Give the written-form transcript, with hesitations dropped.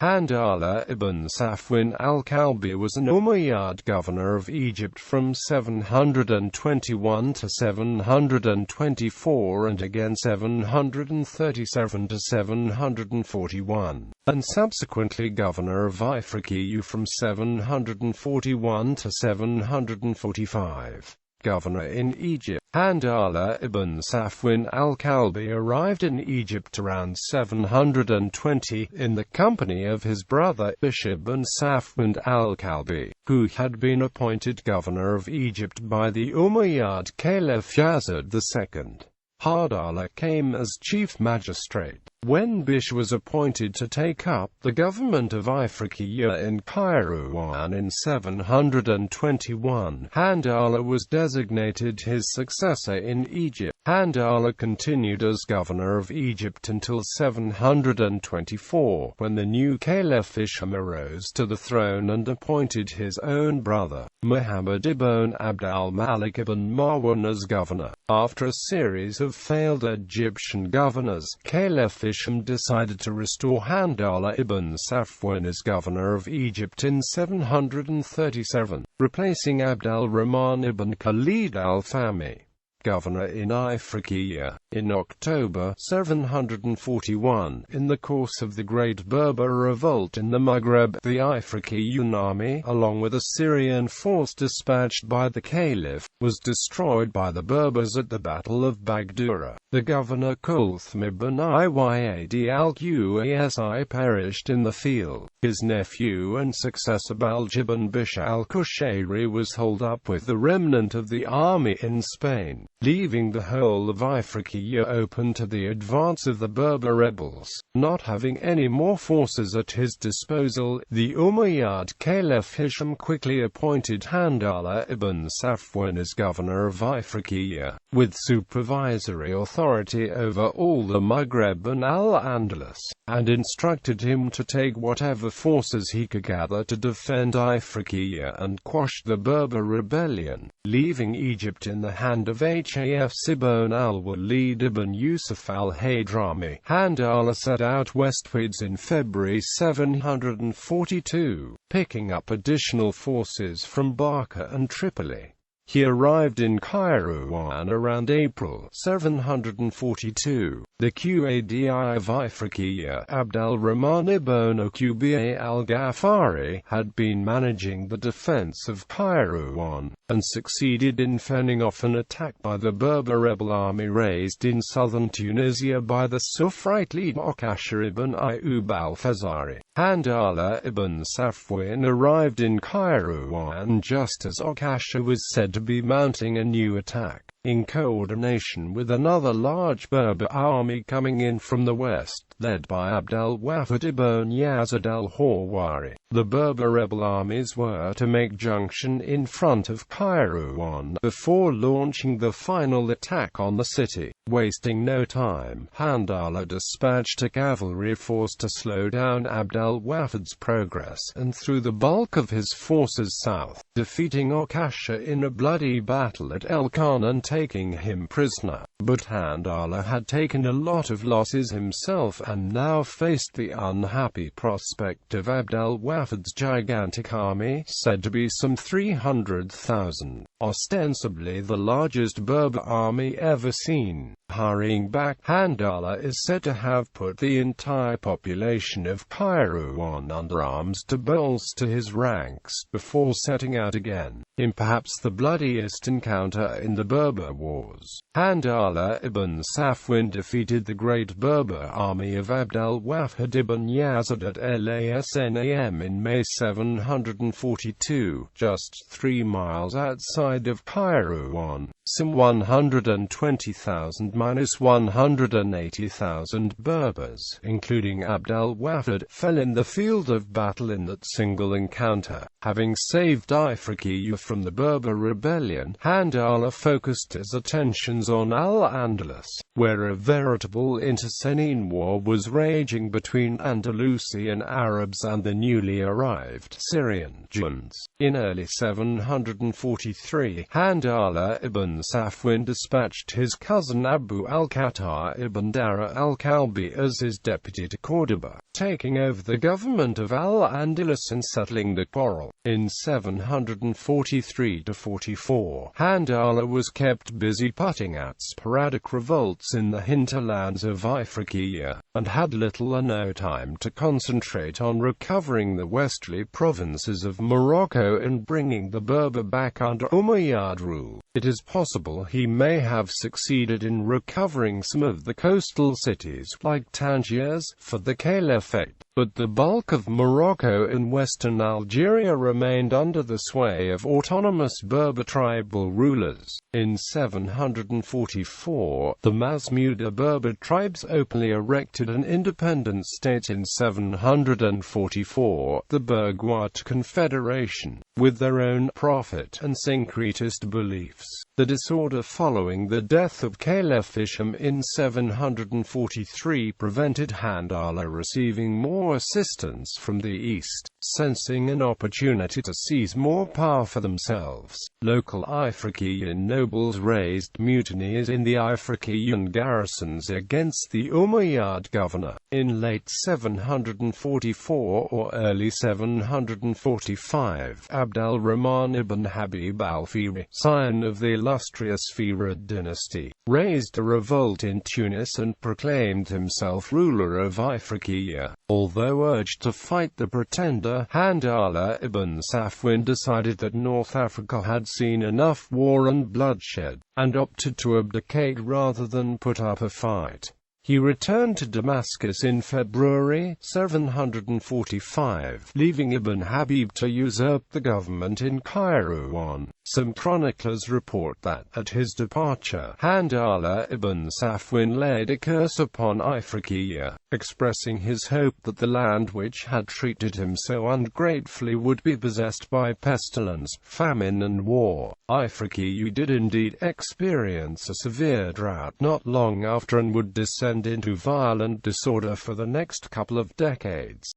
Handhala ibn Safwan al-Kalbi was an Umayyad governor of Egypt from 721 to 724 and again 737 to 741, and subsequently governor of Ifriqiya from 741 to 745. Governor in Egypt. Handhala ibn Safwan al-Kalbi arrived in Egypt around 720, in the company of his brother ibn Safwan al-Kalbi, who had been appointed governor of Egypt by the Umayyad Caliph Yazid II. Handhala came as chief magistrate when Bishr was appointed to take up the government of Ifriqiya in Kairouan in 721. Handhala was designated his successor in Egypt. Handhala continued as governor of Egypt until 724, when the new Caliph Isham arose to the throne and appointed his own brother, Muhammad ibn Abd al-Malik ibn Marwan, as governor. After a series of failed Egyptian governors, Caliph Isham decided to restore Handhala ibn Safwan as governor of Egypt in 737, replacing Abd al-Rahman ibn Khalid al-Fahmi, governor in Ifriqiya. In October 741, in the course of the Great Berber Revolt in the Maghreb, the Ifriqiyan army, along with a Syrian force dispatched by the Caliph, was destroyed by the Berbers at the Battle of Bagdura. The governor Kulthum ibn Umayyad al-Qasi perished in the field. His nephew and successor Balj ibn Bishr al-Qushayri was holed up with the remnant of the army in Spain, leaving the whole of Ifriqiya open to the advance of the Berber rebels. Not having any more forces at his disposal, the Umayyad Caliph Hisham quickly appointed Handhala ibn Safwan as governor of Ifriqiya, with supervisory authority over all the Maghreb and Al-Andalus, and instructed him to take whatever forces he could gather to defend Ifriqiya and quash the Berber rebellion, leaving Egypt in the hand of Hafs ibn al-Walid ibn Yusuf al-Hadrami. Handhala set out westwards in February 742, picking up additional forces from Barca and Tripoli. He arrived in Kairouan around April 742. The Qadi of Ifriqiya, Abd al-Rahman ibn Uqba al-Ghafari, had been managing the defense of Kairouan, and succeeded in fending off an attack by the Berber rebel army raised in southern Tunisia by the Sufrite leader Okasha ibn Ayyub al-Fazari. Handhala ibn Safwan arrived in Kairouan just as Okasha was said to be mounting a new attack, in coordination with another large Berber army coming in from the west, led by Abd al-Wahid ibn Yazid al-Hawari. The Berber rebel armies were to make junction in front of Kairouan before launching the final attack on the city. Wasting no time, Handhala dispatched a cavalry force to slow down Abd al-Wahid's progress and threw the bulk of his forces south, defeating Okasha in a bloody battle at El-Khan and taking him prisoner. But Handhala had taken a lot of losses himself and now faced the unhappy prospect of Abd al-Wahid's gigantic army, said to be some 300,000, ostensibly the largest Berber army ever seen. Hurrying back, Handhala is said to have put the entire population of Kairouan under arms to bolster his ranks before setting out again, in perhaps the bloodiest encounter in the Berber Wars. Handhala ibn Safwan defeated the great Berber army of Abd al-Wahid ibn Yazid at Lasnam in May 742, just 3 miles outside of Kairouan. Some 120,000–180,000 Berbers, including Abd al-Wahid, fell in the field of battle in that single encounter. Having saved Ifriqiya from the Berber rebellion, Handhala focused his attentions on Al-Andalus, where a veritable internecine war was raging between Andalusian Arabs and the newly arrived Syrian Jews. In early 743, Handhala ibn ibn Safwan dispatched his cousin Abu al-Khattab ibn Dara al-Kalbi as his deputy to Córdoba, taking over the government of Al-Andalus and settling the quarrel. In 743–44, Handhala was kept busy putting out sporadic revolts in the hinterlands of Ifriqiya, and had little or no time to concentrate on recovering the westerly provinces of Morocco and bringing the Berber back under Umayyad rule. It is possible he may have succeeded in recovering some of the coastal cities like Tangiers for the caliphate, but the bulk of Morocco and western Algeria remained under the sway of autonomous Berber tribal rulers. In 744, the Masmuda Berber tribes openly erected an independent state. In 744, the Bergwat Confederation, with their own prophet and syncretist beliefs. The disorder following the death of Caliph Hisham in 743 prevented Handhala receiving more assistance from the east. Sensing an opportunity to seize more power for themselves, local Ifriqiyan nobles raised mutinies in the Ifriqiyan garrisons against the Umayyad governor. In late 744 or early 745, Abd al-Rahman ibn Habib al-Fihri, scion of the illustrious Fihrad dynasty, raised a revolt in Tunis and proclaimed himself ruler of Ifriqiya. Although urged to fight the pretender, Handhala ibn Safwan decided that North Africa had seen enough war and bloodshed, and opted to abdicate rather than put up a fight. He returned to Damascus in February 745, leaving Ibn Habib to usurp the government in Kairouan. Some chroniclers report that, at his departure, Handhala ibn Safwan laid a curse upon Ifriqiya, expressing his hope that the land which had treated him so ungratefully would be possessed by pestilence, famine and war. Ifriqiya did indeed experience a severe drought not long after and would descend into violent disorder for the next couple of decades.